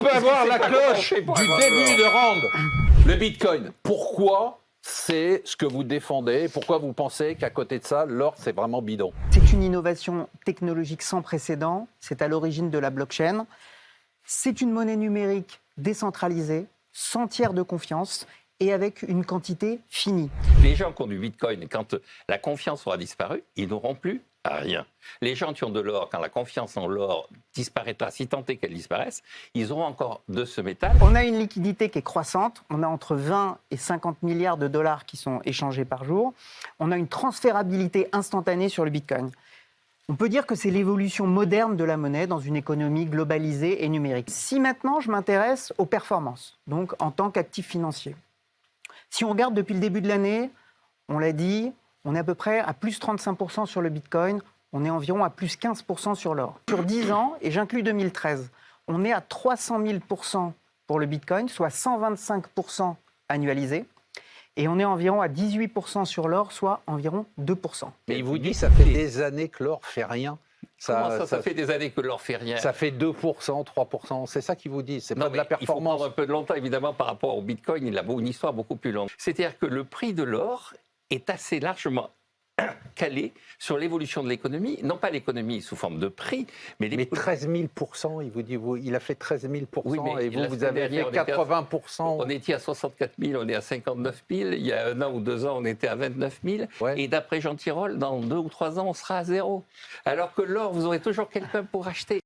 peut avoir la cloche pour du avoir début de de round. Le Bitcoin, pourquoi c'est ce que vous défendez? Pourquoi vous pensez qu'à côté de ça, l'or, c'est vraiment bidon? C'est une innovation technologique sans précédent. C'est à l'origine de la blockchain. C'est une monnaie numérique décentralisée, sans tiers de confiance et avec une quantité finie. Les gens qui ont du Bitcoin, quand la confiance aura disparu, ils n'auront plus rien. Les gens qui ont de l'or, quand la confiance en l'or disparaîtra, si tant est qu'elle disparaisse, ils auront encore de ce métal. On a une liquidité qui est croissante. On a entre 20 et 50 milliards de dollars qui sont échangés par jour. On a une transférabilité instantanée sur le Bitcoin. On peut dire que c'est l'évolution moderne de la monnaie dans une économie globalisée et numérique. Si maintenant je m'intéresse aux performances, donc en tant qu'actif financier, si on regarde depuis le début de l'année, on l'a dit, on est à peu près à plus 35% sur le Bitcoin, on est environ à plus 15% sur l'or. Sur 10 ans, et j'inclus 2013, on est à 300 000% pour le Bitcoin, soit 125% annualisé. Et on est environ à 18% sur l'or, soit environ 2%. Mais il vous dit, ça fait des années que l'or fait rien. Comment ça fait des années que l'or fait rien? Ça fait 2%, 3%, c'est ça qu'il vous dit, c'est pas de la Il faut performance. prendre un peu de longtemps, évidemment, par rapport au Bitcoin, il a une histoire beaucoup plus longue. C'est-à-dire que le prix de l'or est assez largement calé sur l'évolution de l'économie, non pas l'économie sous forme de prix, mais Mais 13 000%, il vous dit, il a fait 13 000%, Oui, mais et la vous semaine avez dernière, fait 80%. On était à 64 000, on est à 59 000. Il y a 1 an ou 2 ans, on était à 29 000. Ouais. Et d'après Jean Tirole, dans 2 ou 3 ans, on sera à zéro. Alors que l'or, vous aurez toujours quelqu'un pour acheter.